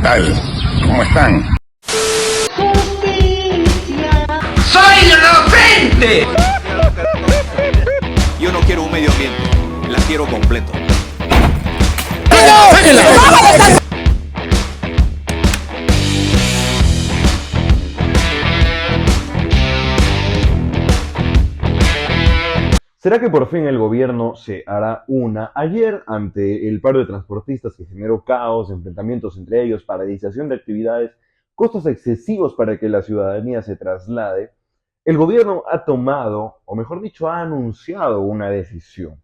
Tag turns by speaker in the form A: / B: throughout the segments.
A: tal? ¿Cómo están? ¡Soy inocente!
B: Yo no quiero un medio ambiente, la quiero completo.
C: ¿Será que por fin el gobierno se hará una? Ayer, ante el paro de transportistas que generó caos, enfrentamientos entre ellos, paralización de actividades, costos excesivos para que la ciudadanía se traslade, el gobierno ha tomado, o mejor dicho, ha anunciado una decisión.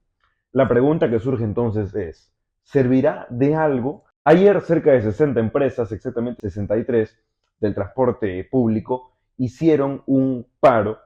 C: La pregunta que surge entonces es, ¿servirá de algo? Ayer cerca de 60 empresas, exactamente 63, del transporte público, hicieron un paro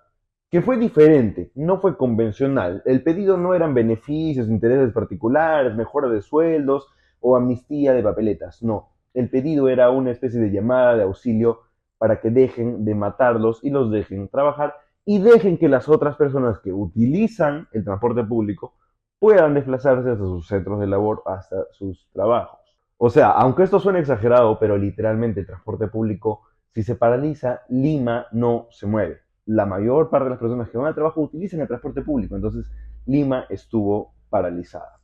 C: que fue diferente, no fue convencional. El pedido no eran beneficios, intereses particulares, mejora de sueldos o amnistía de papeletas, no. El pedido era una especie de llamada de auxilio para que dejen de matarlos y los dejen trabajar y dejen que las otras personas que utilizan el transporte público puedan desplazarse hasta sus centros de labor, hasta sus trabajos. O sea, aunque esto suene exagerado, pero literalmente el transporte público, si se paraliza, Lima no se mueve. La mayor parte de las personas que van al trabajo utilizan el transporte público, entonces Lima estuvo paralizada.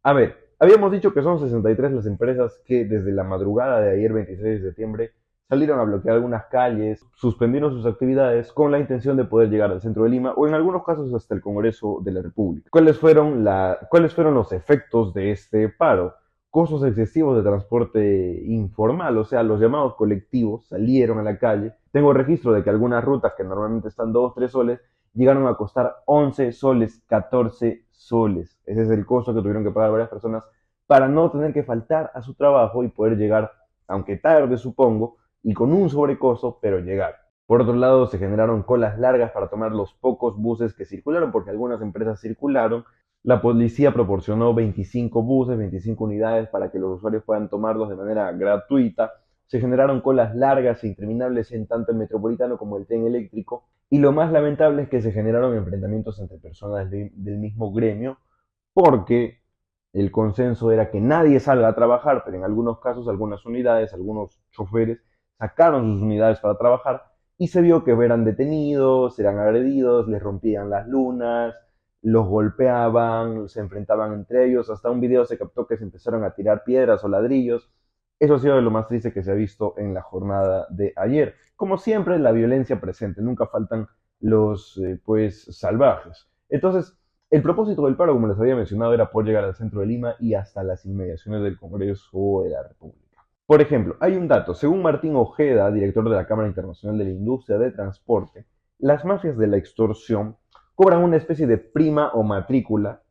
C: A ver, habíamos dicho que son 63 las empresas que desde la madrugada de ayer 26 de septiembre salieron a bloquear algunas calles, suspendieron sus actividades con la intención de poder llegar al centro de Lima o en algunos casos hasta el Congreso de la República. ¿Cuáles fueron los efectos de este paro? Costos excesivos de transporte informal, o sea, los llamados colectivos salieron a la calle. Tengo registro de que algunas rutas que normalmente están 2 o 3 soles llegaron a costar 11 soles, 14 soles. Ese es el costo que tuvieron que pagar varias personas para no tener que faltar a su trabajo y poder llegar, aunque tarde supongo, y con un sobrecosto, pero llegar. Por otro lado, se generaron colas largas para tomar los pocos buses que circularon, porque algunas empresas circularon. La policía proporcionó 25 buses, 25 unidades para que los usuarios puedan tomarlos de manera gratuita. Se generaron colas largas e interminables en tanto el metropolitano como el tren eléctrico. Y lo más lamentable es que se generaron enfrentamientos entre personas del mismo gremio, porque el consenso era que nadie salga a trabajar, pero en algunos casos, algunas unidades, algunos choferes sacaron sus unidades para trabajar y se vio que eran detenidos, eran agredidos, les rompían las lunas, los golpeaban, se enfrentaban entre ellos, hasta un video se captó que se empezaron a tirar piedras o ladrillos. Eso ha sido lo más triste que se ha visto en la jornada de ayer. Como siempre, la violencia presente, nunca faltan los salvajes. Entonces, el propósito del paro, como les había mencionado, era poder llegar al centro de Lima y hasta las inmediaciones del Congreso de la República. Por ejemplo, hay un dato. Según Martín Ojeda, director de la Cámara Internacional de la Industria de Transporte, las mafias de la extorsión cobran una especie de prima o matrícula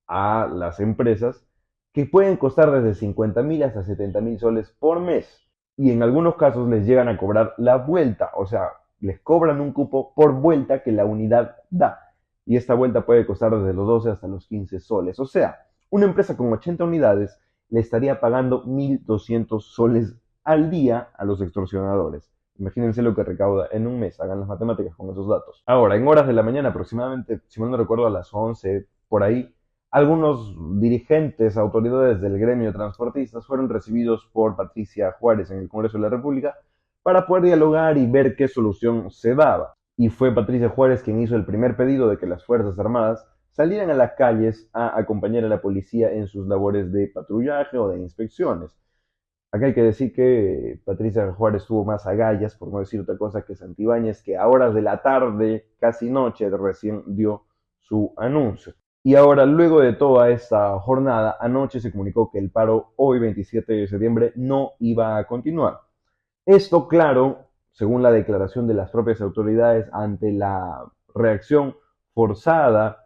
C: a las empresas que pueden costar desde 50.000 hasta 70.000 soles por mes. Y en algunos casos les llegan a cobrar la vuelta, o sea, les cobran un cupo por vuelta que la unidad da. Y esta vuelta puede costar desde los 12 hasta los 15 soles. O sea, una empresa con 80 unidades le estaría pagando 1.200 soles al día a los extorsionadores. Imagínense lo que recauda en un mes, hagan las matemáticas con esos datos. Ahora, en horas de la mañana, aproximadamente, si mal no recuerdo, a las 11, por ahí, algunos dirigentes, autoridades del gremio de transportistas fueron recibidos por Patricia Juárez en el Congreso de la República para poder dialogar y ver qué solución se daba. Y fue Patricia Juárez quien hizo el primer pedido de que las Fuerzas Armadas salieran a las calles a acompañar a la policía en sus labores de patrullaje o de inspecciones. Acá hay que decir que Patricia Juárez tuvo más agallas, por no decir otra cosa, que Santibáñez, que a horas de la tarde, casi noche, recién dio su anuncio. Y ahora, luego de toda esta jornada, anoche se comunicó que el paro hoy, 27 de septiembre, no iba a continuar. Esto, claro, según la declaración de las propias autoridades ante la reacción forzada,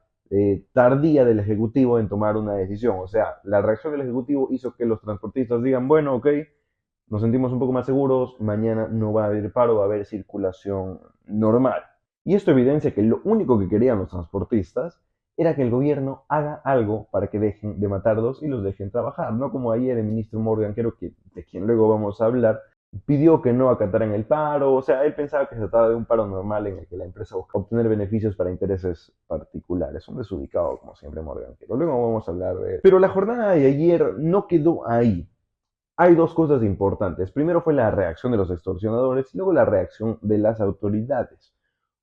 C: tardía del Ejecutivo en tomar una decisión. O sea, la reacción del Ejecutivo hizo que los transportistas digan, bueno, ok, nos sentimos un poco más seguros, mañana no va a haber paro, va a haber circulación normal. Y esto evidencia que lo único que querían los transportistas era que el gobierno haga algo para que dejen de matarlos y los dejen trabajar. No como ayer el ministro Morgan, creo que de quien luego vamos a hablar, pidió que no acataran el paro. O sea, él pensaba que se trataba de un paro normal en el que la empresa busca obtener beneficios para intereses particulares. Un desubicado, como siempre, Morgan, pero luego vamos a hablar de él. Pero la jornada de ayer no quedó ahí. Hay dos cosas importantes. Primero fue la reacción de los extorsionadores y luego la reacción de las autoridades.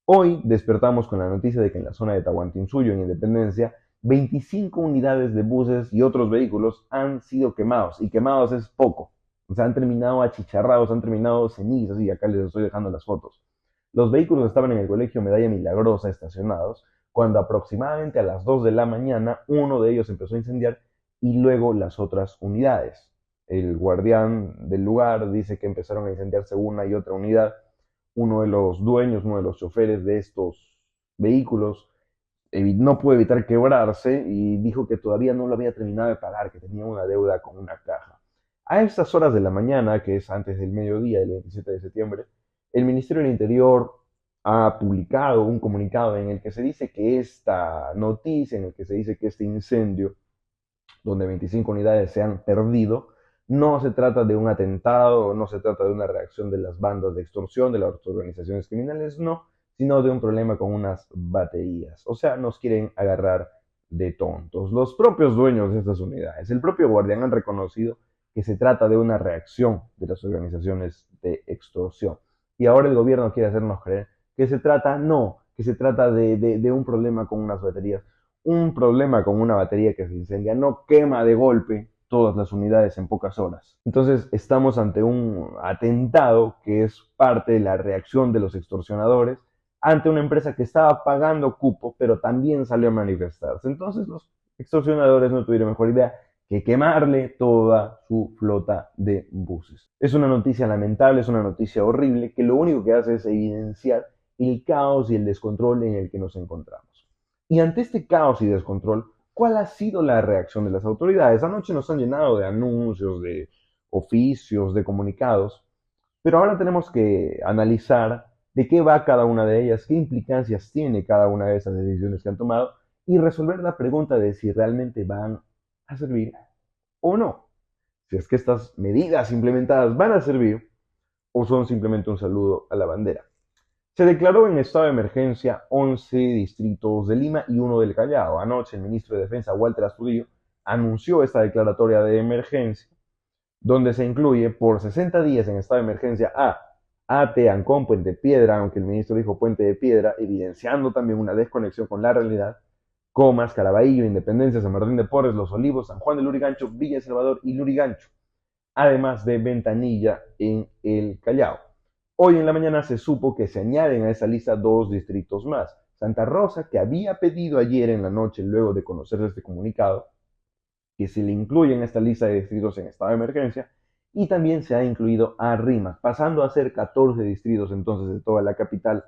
C: Hoy despertamos con la noticia de que en la zona de Tahuantinsuyo, en Independencia, 25 unidades de buses y otros vehículos han sido quemados. Y quemados es poco. O sea, han terminado achicharrados, han terminado cenizas y acá les estoy dejando las fotos. Los vehículos estaban en el colegio Medalla Milagrosa estacionados cuando aproximadamente a las 2 de la mañana uno de ellos empezó a incendiar y luego las otras unidades. El guardián del lugar dice que empezaron a incendiarse una y otra unidad. Uno de los dueños, uno de los choferes de estos vehículos no pudo evitar quebrarse y dijo que todavía no lo había terminado de pagar, que tenía una deuda con una caja. A estas horas de la mañana, que es antes del mediodía del 27 de septiembre, el Ministerio del Interior ha publicado un comunicado en el que se dice que esta noticia, en el que se dice que este incendio, donde 25 unidades se han perdido, no se trata de un atentado, no se trata de una reacción de las bandas de extorsión, de las organizaciones criminales, no, sino de un problema con unas baterías. O sea, nos quieren agarrar de tontos. Los propios dueños de estas unidades, el propio guardián han reconocido que se trata de una reacción de las organizaciones de extorsión. Y ahora el gobierno quiere hacernos creer que se trata, no, que se trata de un problema con unas baterías. Un problema con una batería que se incendia no quema de golpe todas las unidades en pocas horas. Entonces estamos ante un atentado que es parte de la reacción de los extorsionadores ante una empresa que estaba pagando cupo, pero también salió a manifestarse. Entonces los extorsionadores no tuvieron mejor idea que quemarle toda su flota de buses. Es una noticia lamentable, es una noticia horrible, que lo único que hace es evidenciar el caos y el descontrol en el que nos encontramos. Y ante este caos y descontrol, ¿cuál ha sido la reacción de las autoridades? Anoche nos han llenado de anuncios, de oficios, de comunicados, pero ahora tenemos que analizar de qué va cada una de ellas, qué implicancias tiene cada una de esas decisiones que han tomado y resolver la pregunta de si realmente van a servir o no. Si es que estas medidas implementadas van a servir o son simplemente un saludo a la bandera. Se declaró en estado de emergencia 11 distritos de Lima y uno del Callao. Anoche el ministro de Defensa, Walter Astudillo, anunció esta declaratoria de emergencia, donde se incluye por 60 días en estado de emergencia a Ate, Ancón, Puente Piedra, aunque el ministro dijo Puente de Piedra, evidenciando también una desconexión con la realidad, Comas, Caraballo, Independencia, San Martín de Porres, Los Olivos, San Juan de Lurigancho, Villa El Salvador y Lurigancho, además de Ventanilla en el Callao. Hoy en la mañana se supo que se añaden a esa lista dos distritos más. Santa Rosa, que había pedido ayer en la noche, luego de conocerse este comunicado, que se le incluye en esta lista de distritos en estado de emergencia, y también se ha incluido a Rima, pasando a ser 14 distritos entonces de toda la capital,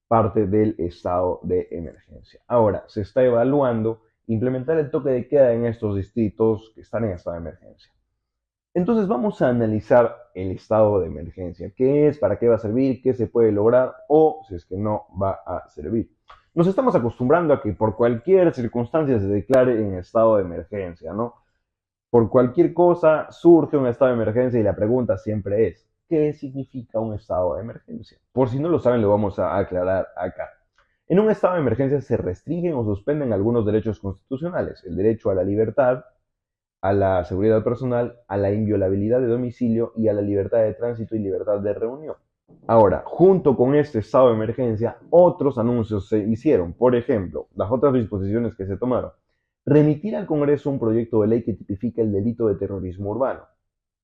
C: parte del estado de emergencia. Ahora, se está evaluando implementar el toque de queda en estos distritos que están en estado de emergencia. Entonces vamos a analizar el estado de emergencia. ¿Qué es? ¿Para qué va a servir? ¿Qué se puede lograr? O si es que no va a servir. Nos estamos acostumbrando a que por cualquier circunstancia se declare en estado de emergencia, ¿no? Por cualquier cosa surge un estado de emergencia y la pregunta siempre es, ¿qué significa un estado de emergencia? Por si no lo saben, lo vamos a aclarar acá. En un estado de emergencia se restringen o suspenden algunos derechos constitucionales, el derecho a la libertad, a la seguridad personal, a la inviolabilidad de domicilio y a la libertad de tránsito y libertad de reunión. Ahora, junto con este estado de emergencia, otros anuncios se hicieron. Por ejemplo, las otras disposiciones que se tomaron. Remitir al Congreso un proyecto de ley que tipifica el delito de terrorismo urbano.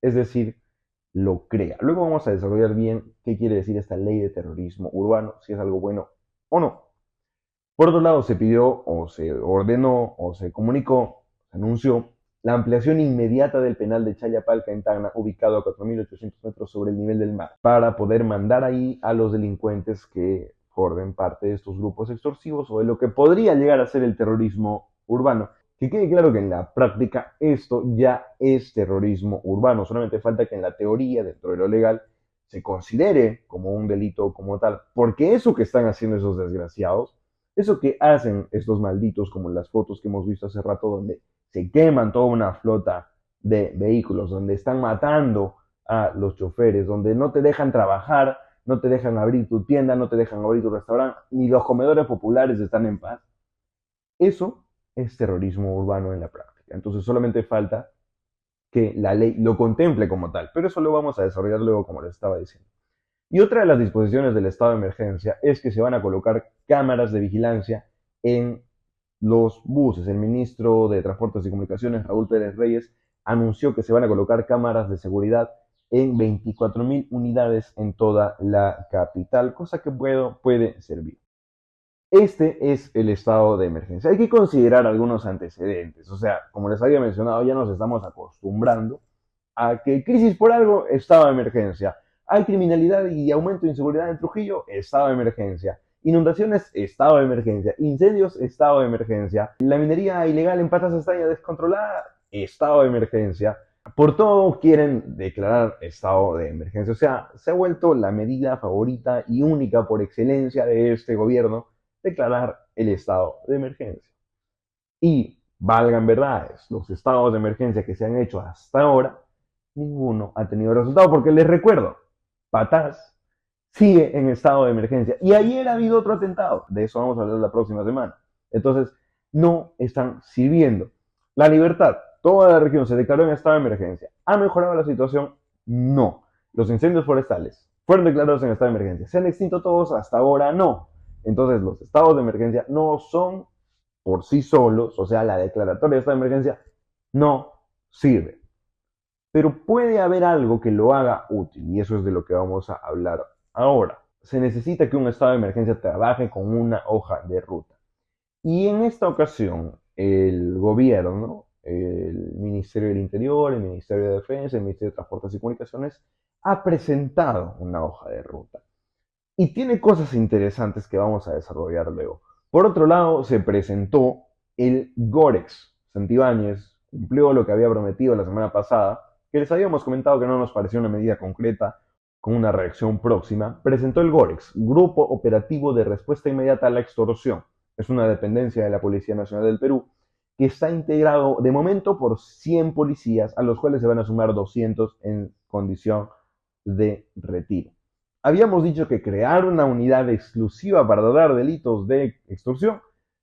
C: Es decir, lo crea. Luego vamos a desarrollar bien qué quiere decir esta ley de terrorismo urbano, si es algo bueno o no. Por otro lado, se pidió o se ordenó o se comunicó, se anunció la ampliación inmediata del penal de Chayapalca en Tacna, ubicado a 4.800 metros sobre el nivel del mar, para poder mandar ahí a los delincuentes que formen parte de estos grupos extorsivos o de lo que podría llegar a ser el terrorismo urbano. Que quede claro que en la práctica esto ya es terrorismo urbano, solamente falta que en la teoría, dentro de lo legal, se considere como un delito como tal, porque eso que están haciendo esos desgraciados, eso que hacen estos malditos, como las fotos que hemos visto hace rato, donde se queman toda una flota de vehículos, donde están matando a los choferes, donde no te dejan trabajar, no te dejan abrir tu tienda, no te dejan abrir tu restaurante, ni los comedores populares están en paz. Eso es terrorismo urbano en la práctica. Entonces solamente falta que la ley lo contemple como tal, pero eso lo vamos a desarrollar luego, como les estaba diciendo. Y otra de las disposiciones del estado de emergencia es que se van a colocar cámaras de vigilancia en los buses. El ministro de Transportes y Comunicaciones, Raúl Pérez Reyes, anunció que se van a colocar cámaras de seguridad en 24.000 unidades en toda la capital, cosa que puede servir. Este es el estado de emergencia. Hay que considerar algunos antecedentes. O sea, como les había mencionado, ya nos estamos acostumbrando a que crisis por algo, estado de emergencia. Hay criminalidad y aumento de inseguridad en Trujillo, estado de emergencia. Inundaciones, estado de emergencia. Incendios, estado de emergencia. La minería ilegal en Patas Estaña descontrolada, estado de emergencia. Por todo quieren declarar estado de emergencia. O sea, se ha vuelto la medida favorita y única por excelencia de este gobierno, declarar el estado de emergencia. Y valgan verdades, los estados de emergencia que se han hecho hasta ahora, ninguno ha tenido resultado, porque les recuerdo, Patás sigue en estado de emergencia. Y ayer ha habido otro atentado, de eso vamos a hablar la próxima semana. Entonces, no están sirviendo. La Libertad, toda la región se declaró en estado de emergencia. ¿Ha mejorado la situación? No. Los incendios forestales fueron declarados en estado de emergencia. ¿Se han extinto todos? Hasta ahora no. Entonces, los estados de emergencia no son por sí solos, o sea, la declaratoria de estado de emergencia no sirve. Pero puede haber algo que lo haga útil, y eso es de lo que vamos a hablar ahora. Se necesita que un estado de emergencia trabaje con una hoja de ruta. Y en esta ocasión, el gobierno, el Ministerio del Interior, el Ministerio de Defensa, el Ministerio de Transportes y Comunicaciones, ha presentado una hoja de ruta. Y tiene cosas interesantes que vamos a desarrollar luego. Por otro lado, se presentó el GOREX. Santibáñez cumplió lo que había prometido la semana pasada, que les habíamos comentado que no nos pareció una medida concreta con una reacción próxima. Presentó el GOREX, Grupo Operativo de Respuesta Inmediata a la Extorsión. Es una dependencia de la Policía Nacional del Perú que está integrado de momento por 100 policías, a los cuales se van a sumar 200 en condición de retiro. Habíamos dicho que crear una unidad exclusiva para tratar delitos de extorsión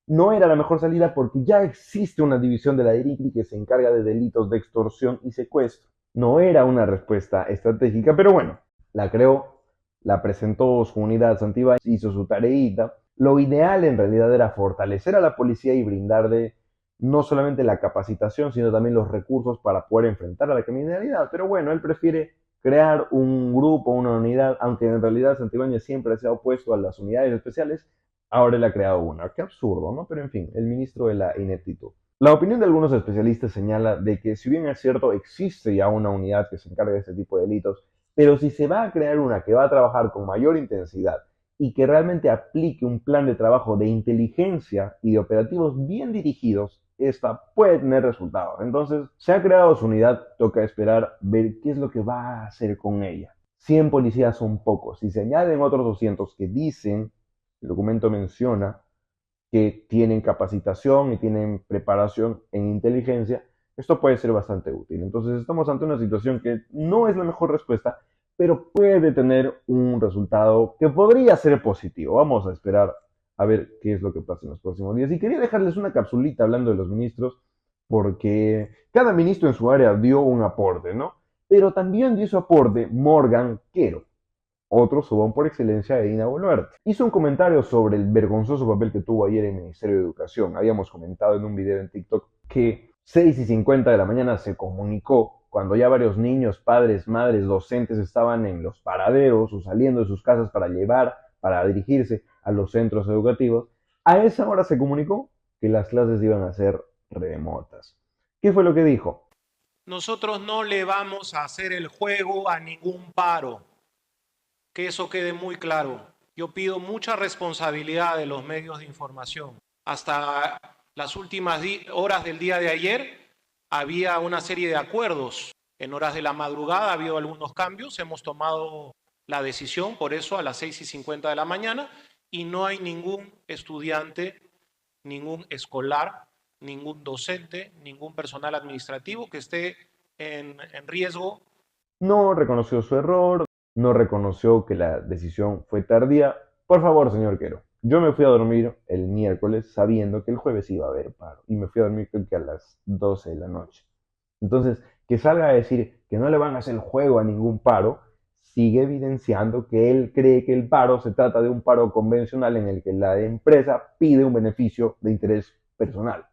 C: no era la mejor salida, porque ya existe una división de la DIRICRI que se encarga de delitos de extorsión y secuestro. No era una respuesta estratégica, pero bueno, la creó, la presentó su unidad Santibáñez, hizo su tareita. Lo ideal en realidad era fortalecer a la policía y brindarle no solamente la capacitación, sino también los recursos para poder enfrentar a la criminalidad. Pero bueno, él prefiere crear un grupo, una unidad, aunque en realidad Santibáñez siempre se ha opuesto a las unidades especiales, ahora él ha creado una. Qué absurdo, ¿no? Pero en fin, el ministro de la ineptitud. La opinión de algunos especialistas señala de que, si bien es cierto, existe ya una unidad que se encarga de este tipo de delitos, pero si se va a crear una que va a trabajar con mayor intensidad y que realmente aplique un plan de trabajo de inteligencia y de operativos bien dirigidos, esta puede tener resultados. Entonces, se ha creado su unidad, toca esperar ver qué es lo que va a hacer con ella. 100 policías son pocos. Si se añaden otros 200 que dicen, el documento menciona, que tienen capacitación y tienen preparación en inteligencia, esto puede ser bastante útil. Entonces, estamos ante una situación que no es la mejor respuesta, pero puede tener un resultado que podría ser positivo. Vamos a esperar a ver qué es lo que pasa en los próximos días. Y quería dejarles una capsulita hablando de los ministros, porque cada ministro en su área dio un aporte, ¿no? Pero también dio su aporte Morgan Quero, otro sobón por excelencia de Dina Boluarte. Hizo un comentario sobre el vergonzoso papel que tuvo ayer el Ministerio de Educación. Habíamos comentado en un video en TikTok que 6:50 de la mañana se comunicó, cuando ya varios niños, padres, madres, docentes estaban en los paraderos o saliendo de sus casas para dirigirse a los centros educativos. A esa hora se comunicó que las clases iban a ser remotas. ¿Qué fue lo que dijo?
D: Nosotros no le vamos a hacer el juego a ningún paro. Que eso quede muy claro. Yo pido mucha responsabilidad de los medios de información. Hasta las últimas horas del día de ayer había una serie de acuerdos. En horas de la madrugada ha habido algunos cambios. Hemos tomado la decisión, por eso, a las 6:50 de la mañana, y no hay ningún estudiante, ningún escolar, ningún docente, ningún personal administrativo que esté en riesgo.
C: No reconoció su error, no reconoció que la decisión fue tardía. Por favor, señor Quero, yo me fui a dormir el miércoles sabiendo que el jueves iba a haber paro, y me fui a dormir creo que a las 12 de la noche. Entonces, que salga a decir que no le van a hacer el juego a ningún paro, sigue evidenciando que él cree que el paro se trata de un paro convencional en el que la empresa pide un beneficio de interés personal.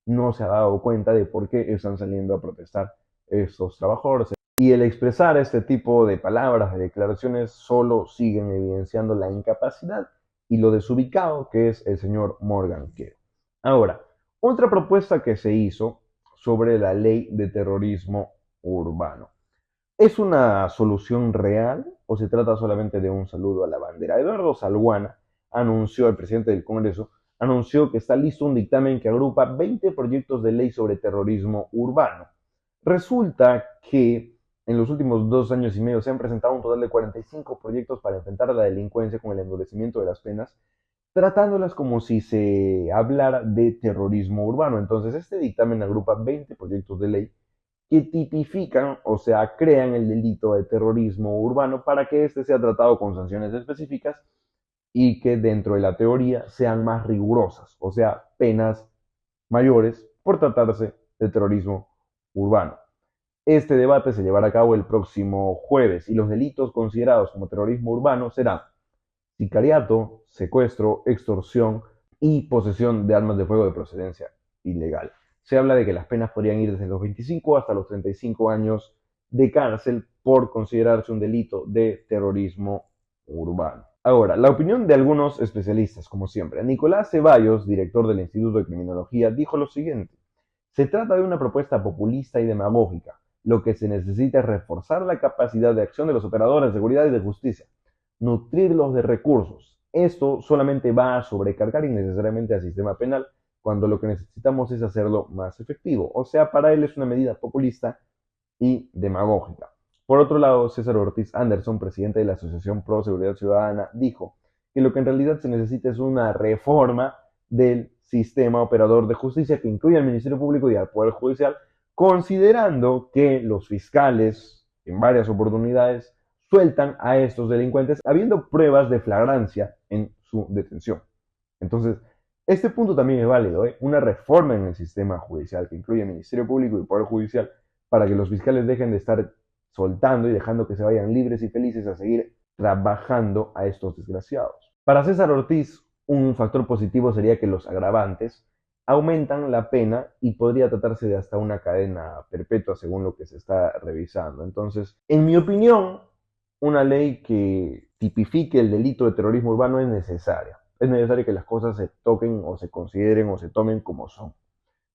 C: No se ha dado cuenta de por qué están saliendo a protestar estos trabajadores. Y el expresar este tipo de palabras, de declaraciones, solo siguen evidenciando la incapacidad y lo desubicado que es el señor Morgan Keo. Ahora, otra propuesta que se hizo sobre la ley de terrorismo urbano. ¿Es una solución real o se trata solamente de un saludo a la bandera? Eduardo Salguana anunció, el presidente del Congreso, anunció que está listo un dictamen que agrupa 20 proyectos de ley sobre terrorismo urbano. Resulta que en los últimos 2 años y medio se han presentado un total de 45 proyectos para enfrentar a la delincuencia con el endurecimiento de las penas, tratándolas como si se hablara de terrorismo urbano. Entonces, este dictamen agrupa 20 proyectos de ley que tipifican, o sea, crean el delito de terrorismo urbano para que éste sea tratado con sanciones específicas y que dentro de la teoría sean más rigurosas, o sea, penas mayores por tratarse de terrorismo urbano. Este debate se llevará a cabo el próximo jueves y los delitos considerados como terrorismo urbano serán sicariato, secuestro, extorsión y posesión de armas de fuego de procedencia ilegal. Se habla de que las penas podrían ir desde los 25 hasta los 35 años de cárcel por considerarse un delito de terrorismo urbano. Ahora, la opinión de algunos especialistas, como siempre. Nicolás Ceballos, director del Instituto de Criminología, dijo lo siguiente: se trata de una propuesta populista y demagógica. Lo que se necesita es reforzar la capacidad de acción de los operadores de seguridad y de justicia, nutrirlos de recursos. Esto solamente va a sobrecargar innecesariamente al sistema penal, cuando lo que necesitamos es hacerlo más efectivo. O sea, para él es una medida populista y demagógica. Por otro lado, César Ortiz Anderson, presidente de la Asociación Pro Seguridad Ciudadana, dijo que lo que en realidad se necesita es una reforma del sistema operador de justicia que incluya al Ministerio Público y al Poder Judicial, considerando que los fiscales en varias oportunidades sueltan a estos delincuentes habiendo pruebas de flagrancia en su detención. Entonces, este punto también es válido, una reforma en el sistema judicial que incluye Ministerio Público y Poder Judicial para que los fiscales dejen de estar soltando y dejando que se vayan libres y felices a seguir trabajando a estos desgraciados. Para César Ortiz, un factor positivo sería que los agravantes aumentan la pena y podría tratarse de hasta una cadena perpetua según lo que se está revisando. Entonces, en mi opinión, una ley que tipifique el delito de terrorismo urbano es necesaria. Es necesario que las cosas se toquen o se consideren o se tomen como son.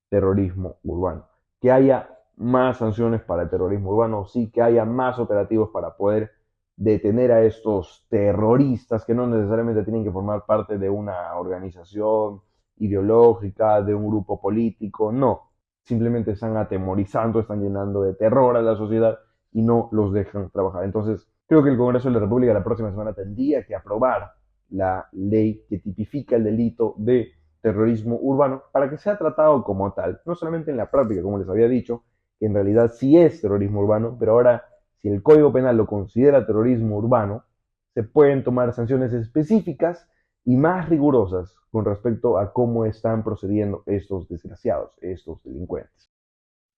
C: Terrorismo urbano. Que haya más sanciones para el terrorismo urbano, sí, que haya más operativos para poder detener a estos terroristas que no necesariamente tienen que formar parte de una organización ideológica, de un grupo político, no. Simplemente están atemorizando, están llenando de terror a la sociedad y no los dejan trabajar. Entonces, creo que el Congreso de la República la próxima semana tendría que aprobar la ley que tipifica el delito de terrorismo urbano para que sea tratado como tal, no solamente en la práctica, como les había dicho, que en realidad sí es terrorismo urbano, pero ahora, si el Código Penal lo considera terrorismo urbano, se pueden tomar sanciones específicas y más rigurosas con respecto a cómo están procediendo estos desgraciados, estos delincuentes.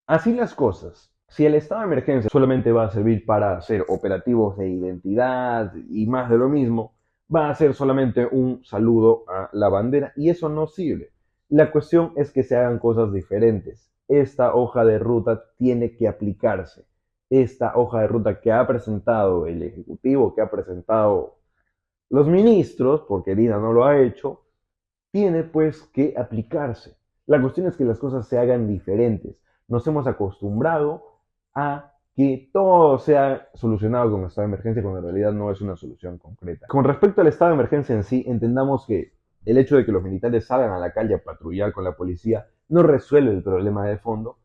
C: Así las cosas, si el estado de emergencia solamente va a servir para hacer operativos de identidad y más de lo mismo, va a ser solamente un saludo a la bandera y eso no sirve. La cuestión es que se hagan cosas diferentes. Esta hoja de ruta tiene que aplicarse. Esta hoja de ruta que ha presentado el Ejecutivo, que ha presentado los ministros, porque Dina no lo ha hecho, tiene pues que aplicarse. La cuestión es que las cosas se hagan diferentes. Nos hemos acostumbrado a que todo sea solucionado con el estado de emergencia cuando en realidad no es una solución concreta. Con respecto al estado de emergencia en sí, entendamos que el hecho de que los militares salgan a la calle a patrullar con la policía no resuelve el problema de fondo,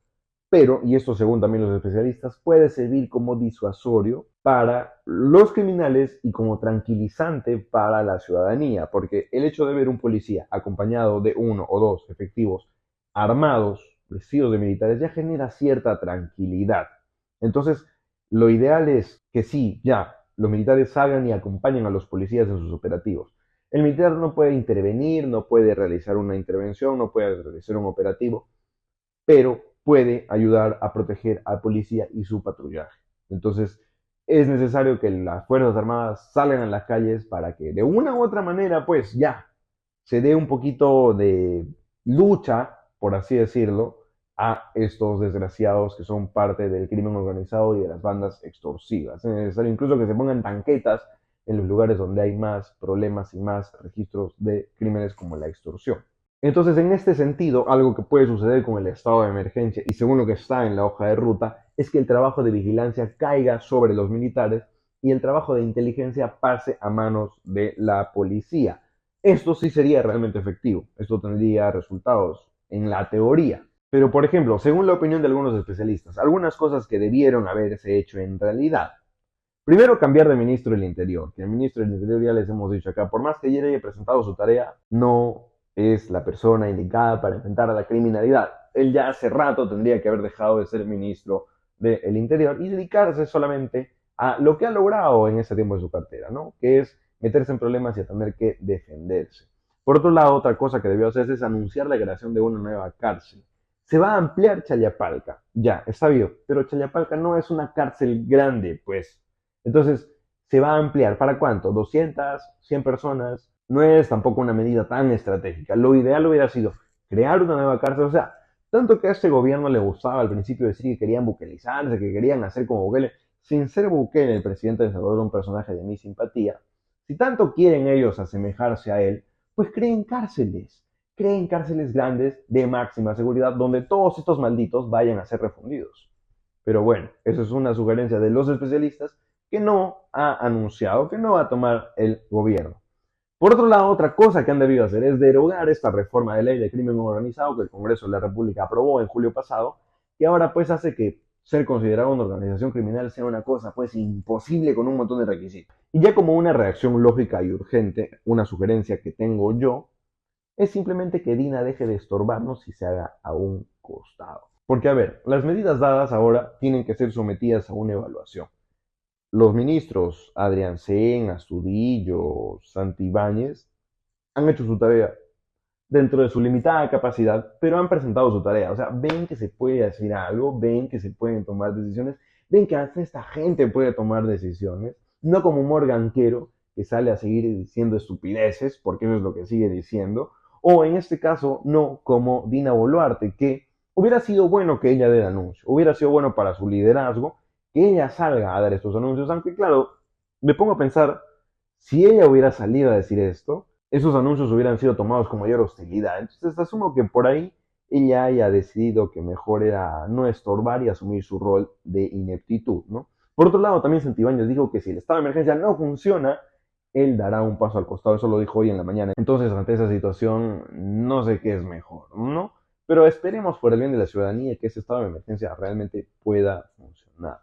C: pero, y esto según también los especialistas, puede servir como disuasorio para los criminales y como tranquilizante para la ciudadanía, porque el hecho de ver un policía acompañado de 1 o 2 efectivos armados, vestidos de militares, ya genera cierta tranquilidad. Entonces, lo ideal es que sí, ya, los militares salgan y acompañen a los policías en sus operativos. El militar no puede intervenir, no puede realizar una intervención, no puede realizar un operativo, pero puede ayudar a proteger al policía y su patrullaje. Entonces, es necesario que las Fuerzas Armadas salgan a las calles para que de una u otra manera, pues ya, se dé un poquito de lucha, por así decirlo, a estos desgraciados que son parte del crimen organizado y de las bandas extorsivas. Es necesario incluso que se pongan tanquetas en los lugares donde hay más problemas y más registros de crímenes como la extorsión. Entonces, en este sentido, algo que puede suceder con el estado de emergencia y según lo que está en la hoja de ruta, es que el trabajo de vigilancia caiga sobre los militares y el trabajo de inteligencia pase a manos de la policía. Esto sí sería realmente efectivo, esto tendría resultados en la teoría. Pero, por ejemplo, según la opinión de algunos especialistas, algunas cosas que debieron haberse hecho en realidad. Primero, cambiar de ministro del Interior, que el ministro del Interior, ya les hemos dicho acá, por más que ayer haya presentado su tarea, no es la persona indicada para enfrentar a la criminalidad. Él ya hace rato tendría que haber dejado de ser ministro del Interior y dedicarse solamente a lo que ha logrado en ese tiempo de su cartera, ¿no? Que es meterse en problemas y a tener que defenderse. Por otro lado, otra cosa que debió hacerse es anunciar la creación de una nueva cárcel. Se va a ampliar Chayapalca, ya, es sabido, pero Chayapalca no es una cárcel grande, pues. Entonces, se va a ampliar, ¿para cuánto? ¿200? ¿100 personas? No es tampoco una medida tan estratégica. Lo ideal hubiera sido crear una nueva cárcel, o sea, tanto que a este gobierno le gustaba al principio decir que querían buquelizarse, que querían hacer como Bukele, sin ser Bukele, el presidente de El Salvador, un personaje de mi simpatía. Si tanto quieren ellos asemejarse a él, pues creen cárceles grandes de máxima seguridad donde todos estos malditos vayan a ser refundidos. Pero bueno, eso es una sugerencia de los especialistas que no ha anunciado, que no va a tomar el gobierno. Por otro lado, otra cosa que han debido hacer es derogar esta reforma de ley de crimen organizado que el Congreso de la República aprobó en julio pasado, que ahora pues hace que ser considerado una organización criminal sea una cosa pues imposible con un montón de requisitos. Y ya como una reacción lógica y urgente, una sugerencia que tengo yo, es simplemente que Dina deje de estorbarnos y se haga a un costado. Porque a ver, las medidas dadas ahora tienen que ser sometidas a una evaluación. Los ministros Adrián Sen, Astudillo, Santibáñez han hecho su tarea dentro de su limitada capacidad, pero han presentado su tarea. O sea, ven que se puede hacer algo, ven que se pueden tomar decisiones, ven que hasta esta gente puede tomar decisiones, no como Morgan Quero, que sale a seguir diciendo estupideces, porque eso es lo que sigue diciendo, o en este caso, no como Dina Boluarte, que hubiera sido bueno que ella dé el anuncio, hubiera sido bueno para su liderazgo, que ella salga a dar estos anuncios, aunque claro, me pongo a pensar, si ella hubiera salido a decir esto, esos anuncios hubieran sido tomados con mayor hostilidad. Entonces asumo que por ahí ella haya decidido que mejor era no estorbar y asumir su rol de ineptitud, ¿no? Por otro lado, también Santibáñez dijo que si el estado de emergencia no funciona, él dará un paso al costado, eso lo dijo hoy en la mañana. Entonces, ante esa situación, no sé qué es mejor, ¿no? Pero esperemos por el bien de la ciudadanía que ese estado de emergencia realmente pueda funcionar.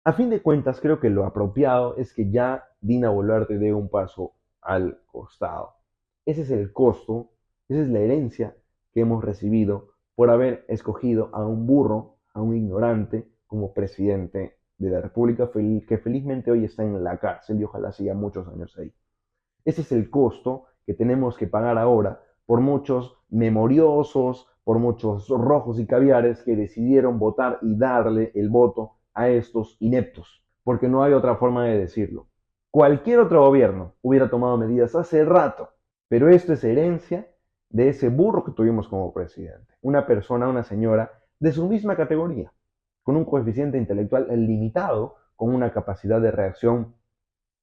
C: A fin de cuentas, creo que lo apropiado es que ya Dina Boluarte dé un paso al costado. Ese es el costo, esa es la herencia que hemos recibido por haber escogido a un burro, a un ignorante, como presidente de la República, que felizmente hoy está en la cárcel y ojalá siga muchos años ahí. Ese es el costo que tenemos que pagar ahora por muchos memoriosos, por muchos rojos y caviares que decidieron votar y darle el voto a estos ineptos, porque no hay otra forma de decirlo. Cualquier otro gobierno hubiera tomado medidas hace rato, pero esto es herencia de ese burro que tuvimos como presidente. Una persona, una señora de su misma categoría, con un coeficiente intelectual limitado, con una capacidad de reacción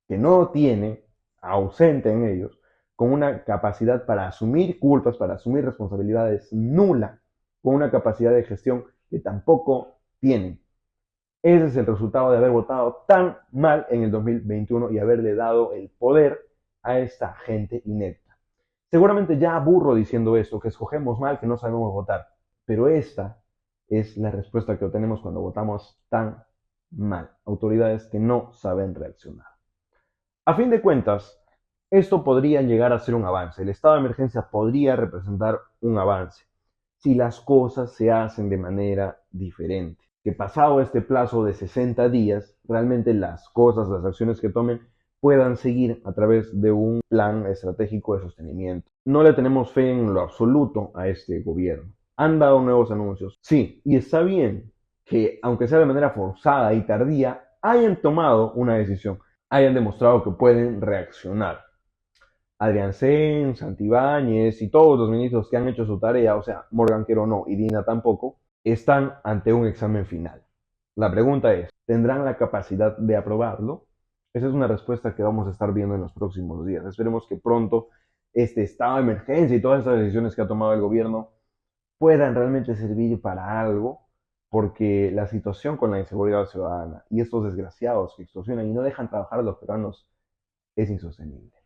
C: que no tiene, ausente en ellos, con una capacidad para asumir culpas, para asumir responsabilidades nula, con una capacidad de gestión que tampoco tienen. Ese es el resultado de haber votado tan mal en el 2021 y haberle dado el poder a esta gente inepta. Seguramente ya aburro diciendo esto, que escogemos mal, que no sabemos votar, pero esta es la respuesta que obtenemos cuando votamos tan mal. Autoridades que no saben reaccionar. A fin de cuentas, esto podría llegar a ser un avance. El estado de emergencia podría representar un avance si las cosas se hacen de manera diferente. Que pasado este plazo de 60 días, realmente las cosas, las acciones que tomen, puedan seguir a través de un plan estratégico de sostenimiento. No le tenemos fe en lo absoluto a este gobierno. han dado nuevos anuncios. Sí, y está bien que, aunque sea de manera forzada y tardía, hayan tomado una decisión, hayan demostrado que pueden reaccionar. Adrián Sen, Santibáñez y todos los ministros que han hecho su tarea, o sea, Morgan Quero no y Dina tampoco, están ante un examen final. La pregunta es, ¿tendrán la capacidad de aprobarlo? Esa es una respuesta que vamos a estar viendo en los próximos días. Esperemos que pronto este estado de emergencia y todas estas decisiones que ha tomado el gobierno puedan realmente servir para algo, porque la situación con la inseguridad ciudadana y estos desgraciados que extorsionan y no dejan trabajar a los peruanos es insostenible.